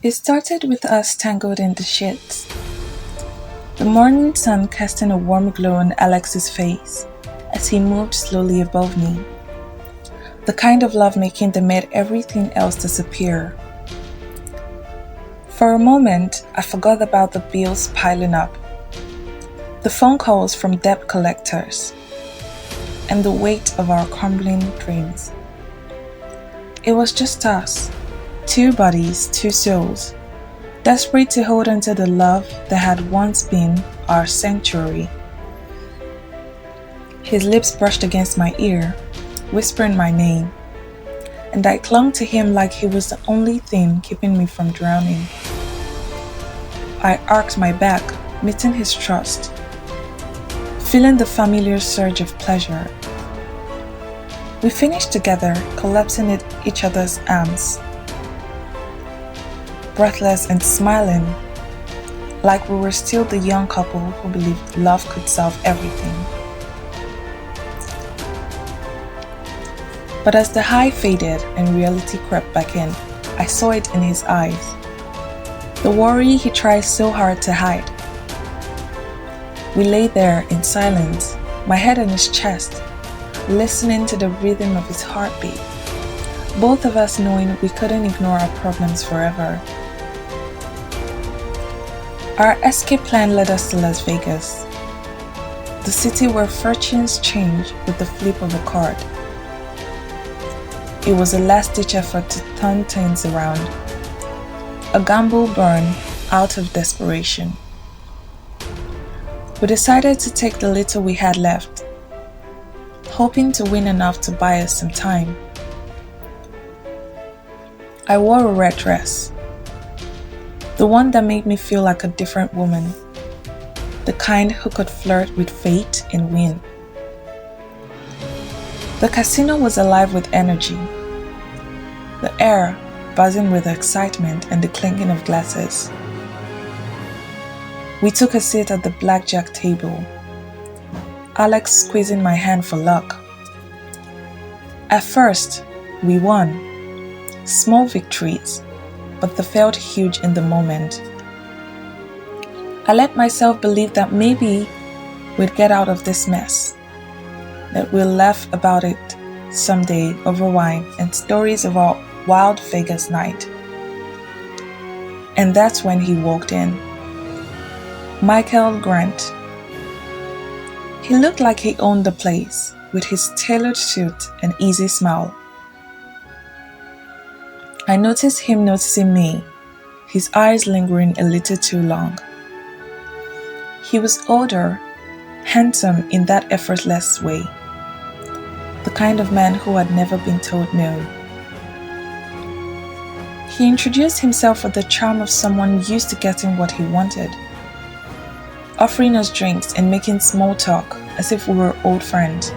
It started with us tangled in the sheets, the morning sun casting a warm glow on Alex's face as he moved slowly above me. The kind of lovemaking that made everything else disappear. For a moment, I forgot about the bills piling up, the phone calls from debt collectors, and the weight of our crumbling dreams. It was just us, two bodies, two souls, desperate to hold on to the love that had once been our sanctuary. His lips brushed against my ear, whispering my name, and I clung to him like he was the only thing keeping me from drowning. I arched my back, meeting his trust, feeling the familiar surge of pleasure. We finished together, collapsing in each other's arms, breathless and smiling, like we were still the young couple who believed love could solve everything. But as the high faded and reality crept back in, I saw it in his eyes. The worry he tried so hard to hide. We lay there in silence, my head on his chest, listening to the rhythm of his heartbeat, both of us knowing we couldn't ignore our problems forever. Our escape plan led us to Las Vegas, the city where fortunes change with the flip of a card. It was a last-ditch effort to turn things around, a gamble born out of desperation. We decided to take the little we had left, hoping to win enough to buy us some time. I wore a red dress, the one that made me feel like a different woman, the kind who could flirt with fate and win. The casino was alive with energy, the air buzzing with excitement and the clinking of glasses. We took a seat at the blackjack table, Alex squeezing my hand for luck. At first, we won. Small victories, but they felt huge in the moment. I let myself believe that maybe we'd get out of this mess, that we'll laugh about it someday over wine and stories of our wild Vegas night. And that's when he walked in. Michael Grant. He looked like he owned the place, with his tailored suit and easy smile. I noticed him noticing me, his eyes lingering a little too long. He was older, handsome in that effortless way, the kind of man who had never been told no. He introduced himself with the charm of someone used to getting what he wanted, offering us drinks and making small talk as if we were old friends.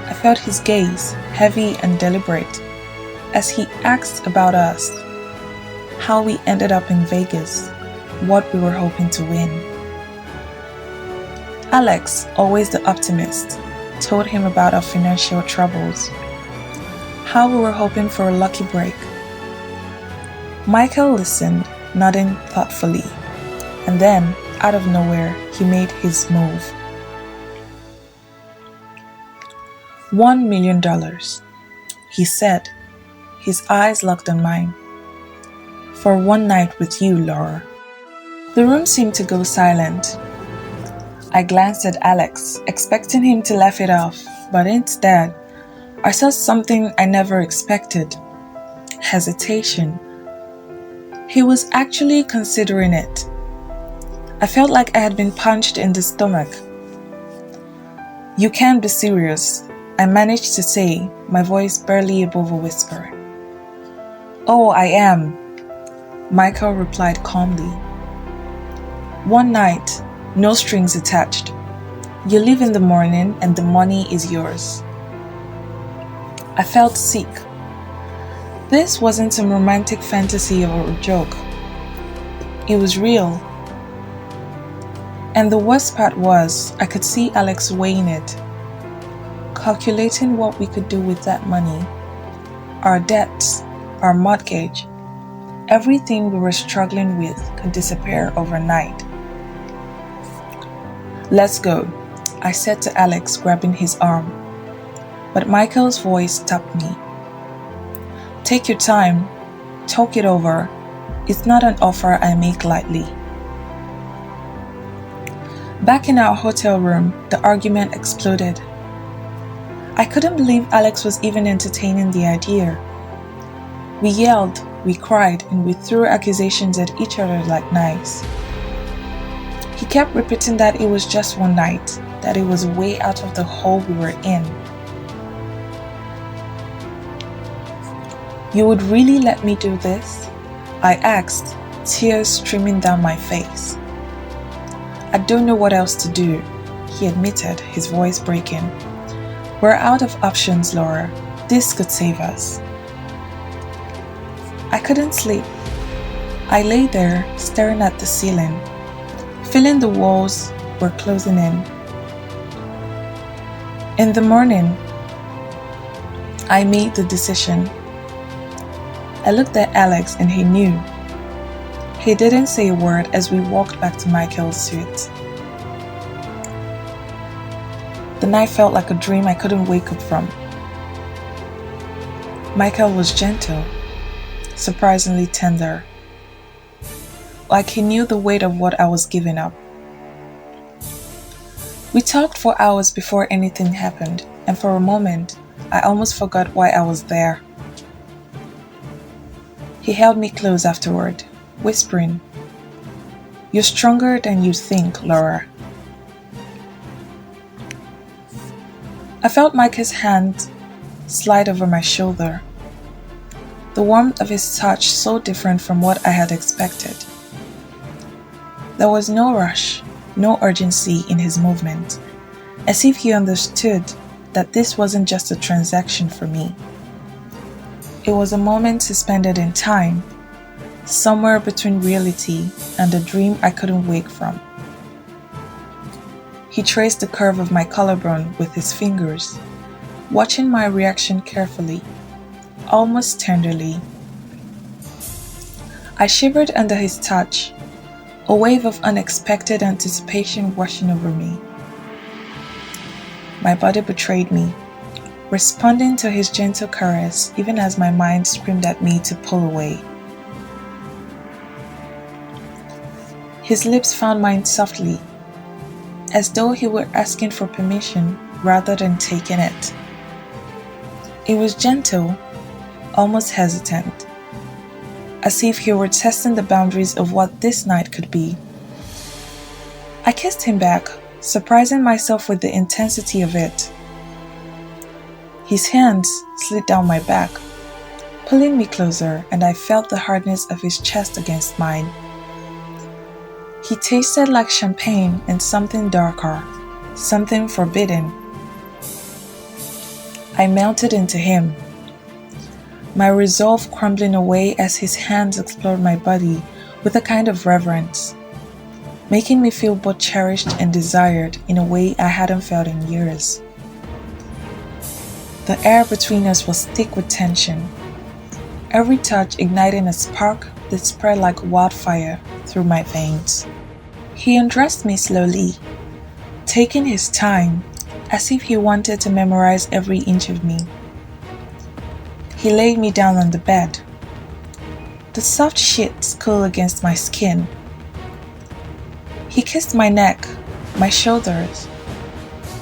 I felt his gaze, heavy and deliberate, as he asked about us, how we ended up in Vegas, what we were hoping to win. Alex, always the optimist, told him about our financial troubles, how we were hoping for a lucky break. Michael listened, nodding thoughtfully, and then, out of nowhere, he made his move. $1 million, he said, his eyes locked on mine. For one night with you, Laura. The room seemed to go silent. I glanced at Alex, expecting him to laugh it off, but instead, I saw something I never expected. Hesitation. He was actually considering it. I felt like I had been punched in the stomach. You can't be serious, I managed to say, my voice barely above a whisper. Oh, I am, Michael replied calmly. One night, no strings attached. You leave in the morning and the money is yours. I felt sick. This wasn't some romantic fantasy or a joke. It was real. And the worst part was, I could see Alex weighing it, calculating what we could do with that money, our debts, our mortgage, everything we were struggling with could disappear overnight. "Let's go," I said to Alex, grabbing his arm. But Michael's voice stopped me. "Take your time. Talk it over. It's not an offer I make lightly." Back in our hotel room, the argument exploded. I couldn't believe Alex was even entertaining the idea. We yelled, we cried, and we threw accusations at each other like knives. He kept repeating that it was just one night, that it was a way out of the hole we were in. "You would really let me do this?" I asked, tears streaming down my face. "I don't know what else to do," he admitted, his voice breaking. "We're out of options, Laura. This could save us." I couldn't sleep. I lay there, staring at the ceiling, feeling the walls were closing in. In the morning, I made the decision. I looked at Alex and he knew. He didn't say a word as we walked back to Michael's suite. The night felt like a dream I couldn't wake up from. Michael was gentle, surprisingly tender, like he knew the weight of what I was giving up. We talked for hours before anything happened, and for a moment, I almost forgot why I was there. He held me close afterward, whispering, "You're stronger than you think, Laura." I felt Mike's hand slide over my shoulder, the warmth of his touch so different from what I had expected. There was no rush, no urgency in his movement, as if he understood that this wasn't just a transaction for me. It was a moment suspended in time, somewhere between reality and a dream I couldn't wake from. He traced the curve of my collarbone with his fingers, watching my reaction carefully, almost tenderly. I shivered under his touch, a wave of unexpected anticipation washing over me. My body betrayed me, responding to his gentle caress even as my mind screamed at me to pull away. His lips found mine softly, as though he were asking for permission rather than taking it. It was gentle, almost hesitant, as if he were testing the boundaries of what this night could be. I kissed him back, surprising myself with the intensity of it. His hands slid down my back, pulling me closer, and I felt the hardness of his chest against mine. He tasted like champagne and something darker, something forbidden. I melted into him, my resolve crumbling away as his hands explored my body with a kind of reverence, making me feel both cherished and desired in a way I hadn't felt in years. The air between us was thick with tension, every touch igniting a spark that spread like wildfire through my veins. He undressed me slowly, taking his time, as if he wanted to memorize every inch of me. He laid me down on the bed, the soft sheets cool against my skin. He kissed my neck, my shoulders,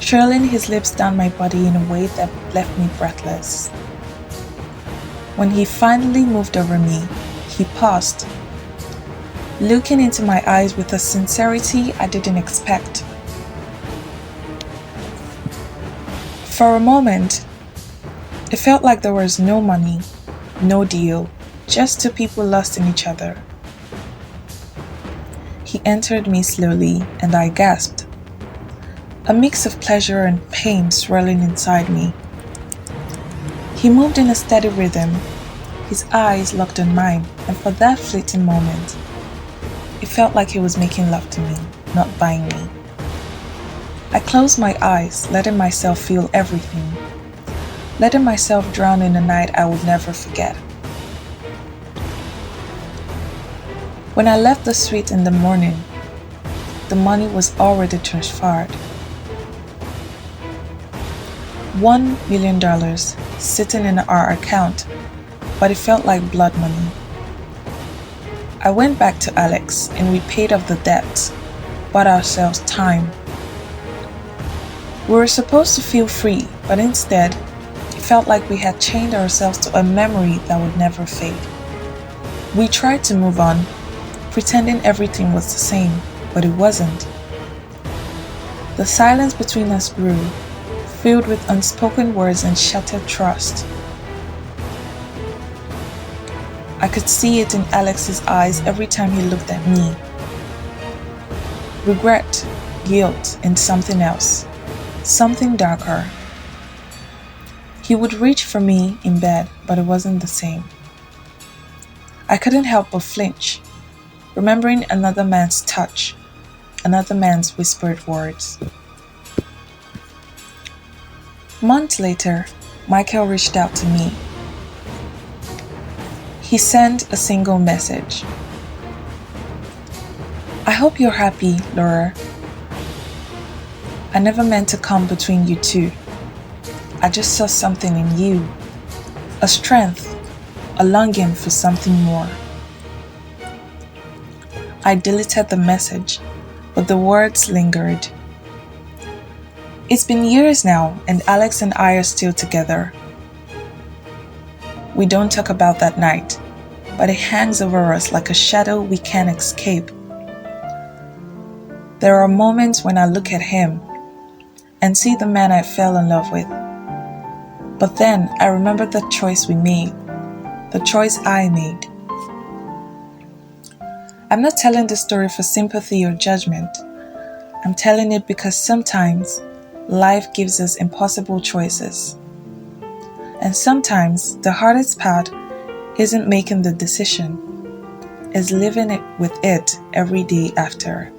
trailing his lips down my body in a way that left me breathless. When he finally moved over me, he paused, looking into my eyes with a sincerity I didn't expect. For a moment, it felt like there was no money, no deal, just two people lost in each other. He entered me slowly, and I gasped, a mix of pleasure and pain swirling inside me. He moved in a steady rhythm, his eyes locked on mine, and for that fleeting moment, it felt like he was making love to me, not buying me. I closed my eyes, letting myself feel everything, letting myself drown in a night I would never forget. When I left the suite in the morning, the money was already transferred. $1 million sitting in our account, but it felt like blood money. I went back to Alex and we paid off the debts, bought ourselves time. We were supposed to feel free, but instead, it felt like we had chained ourselves to a memory that would never fade. We tried to move on, pretending everything was the same, but it wasn't. The silence between us grew, filled with unspoken words and shattered trust. I could see it in Alex's eyes every time he looked at me. Regret, guilt, and something else. Something darker. He would reach for me in bed, but it wasn't the same. I couldn't help but flinch, remembering another man's touch, another man's whispered words. Months later, Michael reached out to me. He sent a single message. I hope you're happy, Laura. I never meant to come between you two. I just saw something in you. A strength, a longing for something more. I deleted the message, but the words lingered. It's been years now, and Alex and I are still together. We don't talk about that night, but it hangs over us like a shadow we can't escape. There are moments when I look at him and see the man I fell in love with. But then I remember the choice we made, the choice I made. I'm not telling this story for sympathy or judgment. I'm telling it because sometimes life gives us impossible choices. And sometimes the hardest part isn't making the decision, it's living it with it every day after.